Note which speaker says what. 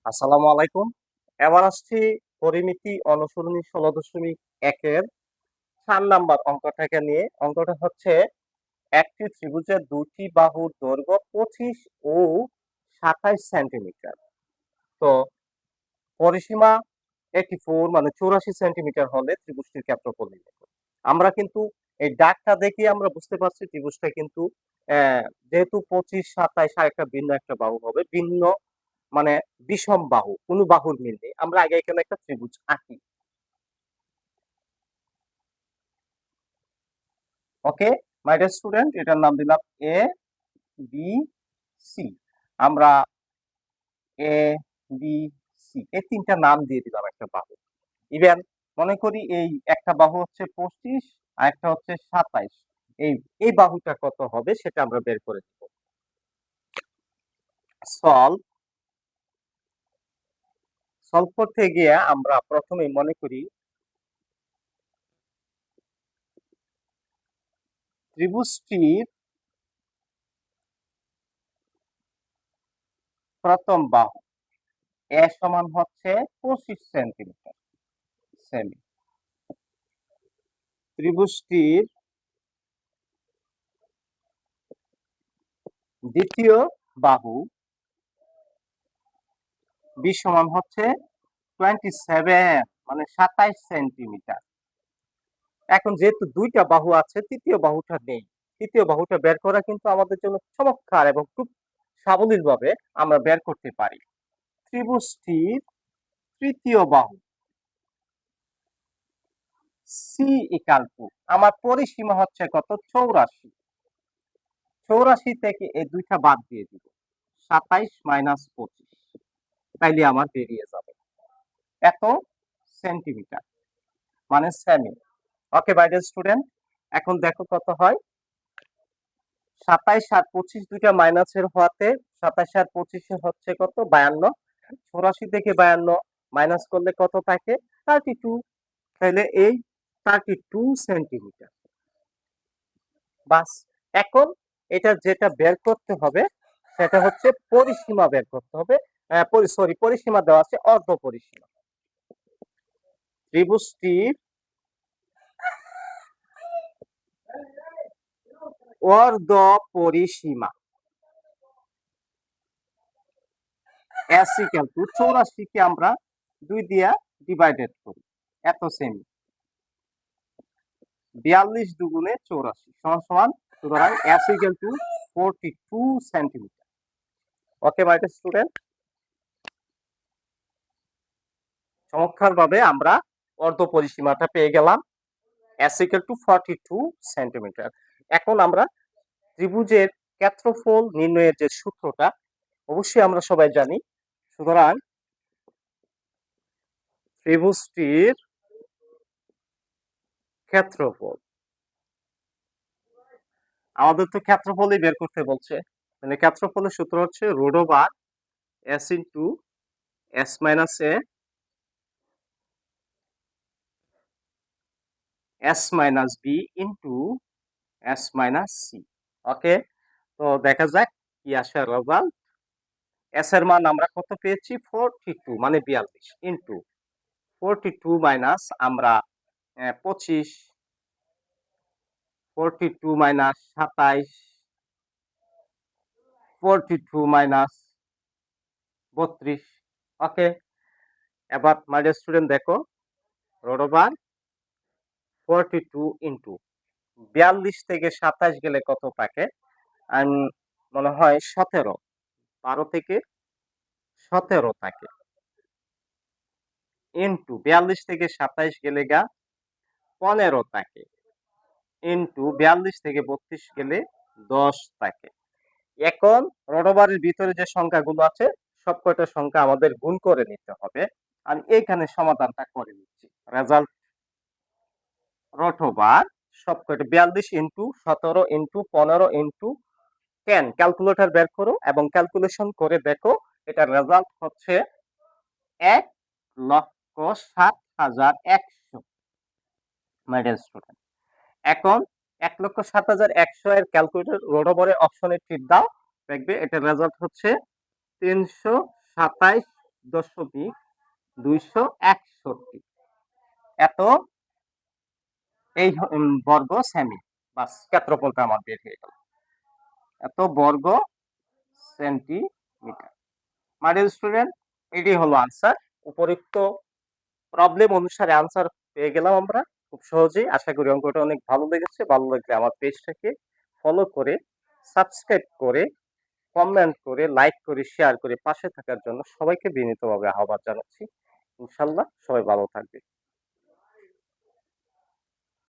Speaker 1: আসসালামু আলাইকুম। এবার আসছি পরিমিতি অনুসরণী ১৬.১-এর ৪ নাম্বার অঙ্কটাকে নিয়ে। অঙ্কটা হচ্ছে একটি ত্রিভুজের দুটি বাহুর দৈর্ঘ্য ২৫ ও ২৭ সেন্টিমিটার। তো পরিসীমা 84 মানে ৮৪ সেন্টিমিটার হলে ত্রিভুজটির ক্ষেত্রফল নির্ণয় করুন। আমরা কিন্তু এই দাগটা দেখেই আমরা বুঝতে পারছি ত্রিভুজটা কিন্তু যেহেতু ২৫, ২৭ আরেকটা ভিন্ন একটা বাহু হবে। ভিন্ন মানে বিষম বাহু, কোন বাহুর মিল নেই। আমরা আগে এখানে একটা ত্রিভুজ আঁকি। ওকে? মাই ডিয়ার স্টুডেন্ট, এটার নাম দিলাম এ, বি, সি। আমরা এ, বি, সি এই ৩ টা নাম দিয়ে দিলাম একটা বাহু। ইভেন মনে করি এই একটা বাহু হচ্ছে ২৫ আর একটা হচ্ছে ২৭। এই এই বাহুটা কত হবে সেটা আমরা বের করে দিব। সলভ সলভ করতে গিয়ে আমরা প্রথমেই মনে করি ত্রিভুজটির প্রথম বাহু এ সমান হচ্ছে ২৫ সেন্টিমিটার সেমি। ত্রিভুজটির দ্বিতীয় বাহু বি সমান হচ্ছে 27 মানে ২৭ সেন্টিমিটার। এখন যেহেতু দুইটা বাহু আছে, তৃতীয় বাহুটা নেই। তৃতীয় বাহুটা বের করা কিন্তু আমাদের জন্য চমৎকার এবং খুব সাবলীলভাবে আমরা বের করতে পারি। ত্রিভুজটির তৃতীয় বাহু সি ইকাল টু আমার পরিসীমা হচ্ছে কত ৮৪। ৮৪ থেকে এই দুইটা বাদ দিয়ে দিব, ২৭ মাইনাস ২৫, তাইলে আমার বেরিয়ে যাবে এত সেন্টিমিটার মানে semi. Okay my dear student, এখন দেখো কত হয়। ২৭ আর ২৫ দুইটা মাইনাসের হওয়াতে ২৭ আর ২৫ হচ্ছে কত ৫২। ৮৪ থেকে ৫২ মাইনাস করলে কত থাকে 32। তাহলে এই 32 সেন্টিমিটার। বাস, এখন এটা যেটা বের করতে হবে সেটা হচ্ছে পরিসীমা বের করতে হবে। সরি, পরিসীমা দেওয়া আছে অর্ধ পরিসীমা। ত্রিভুজটির অর্ধ পরিসীমা এস ইকুয়াল টু ৮৪ কে আমরা ২ দিয়া ডিভাইডেড করি, এত সেমি। ৪২ দুগুণে ৮৪ সমান সমান, সুতরাং S equal to 42 centimetre. Okay my dear student, চমৎকার ভাবে আমরা অর্ধ পরিসীমাটা পেয়ে গেলাম, এস ইকুয়াল টু 42 সেন্টিমিটার। এখন আমরা ত্রিভুজের ক্ষেত্রফল নির্ণয়ের যে সূত্রটা অবশ্যই আমরা সবাই জানি। সুতরাং ত্রিভুজটির ক্ষেত্রফল, আমাদের তো ক্ষেত্রফলই বের করতে বলছে, মানে ক্ষেত্রফলের সূত্র হচ্ছে root over S into S minus A S minus B into S minus C. Okay, তো দেখা যাক কি আসে রেজাল্ট। এস এর মান আমরা কত পেয়েছি 42 মানে 42 ইন্টু 42 মাইনাস আমরা 25, 42 মাইনাস 27, 42 মাইনাস 32। ওকে, এবার মাই ডিয়ার স্টুডেন্ট দেখো, রুট ওভার 42 ইন্টু 42 থেকে 27 গেলে কত থাকে, মনে হয় 17, 12 থেকে 17 থাকে, ইন্টু 42 থেকে 27 গেলে গা 15 থাকে, ইন্টু 42 থেকে 32 গেলে 10 থাকে। এখন রোডোবারের ভিতরে যে সংখ্যাগুলো আছে সব কয়টা সংখ্যা আমাদের গুণ করে নিতে হবে। আমি এইখানে সমাধানটা করে নিচ্ছি। রেজাল্ট রোটোবার সব কয়টা 42 ইন্টু 17 ইন্টু 15 ইন্টু 10 ক্যালকুলেটর বের করো এবং ক্যালকুলেশন করে দেখো, এটার রেজাল্ট হচ্ছে ১,৭৭,১০০। মাই ডিয়ার স্টুডেন্ট, এখন ১,৭৭,১০০ এর ক্যালকুলেটর রোডোবারের অপশনে টিপ দাও, দেখবে এটার রেজাল্ট হচ্ছে ৩২৭ দশমিক 261 এত এই বর্গ সেমি। বাস ক্ষেত্রফলটা আমার বের হয়ে গেল, এত বর্গ সেন্টিমিটার। মাই ডিয়ার স্টুডেন্ট, এটি হলো আনসার। উপরিক্ত প্রবলেম অনুসারে আনসার পেয়ে গেলাম আমরা খুব সহজেই। আশা করি অঙ্কটা অনেক ভালো লেগেছে। ভালো লাগলে আমার পেজটাকে ফলো করে, সাবস্ক্রাইব করে, কমেন্ট করে, লাইক করে, শেয়ার করে পাশে থাকার জন্য সবাইকে বিনীতভাবে আহ্বান জানাচ্ছি। ইনশাল্লাহ সবাই ভালো থাকবে।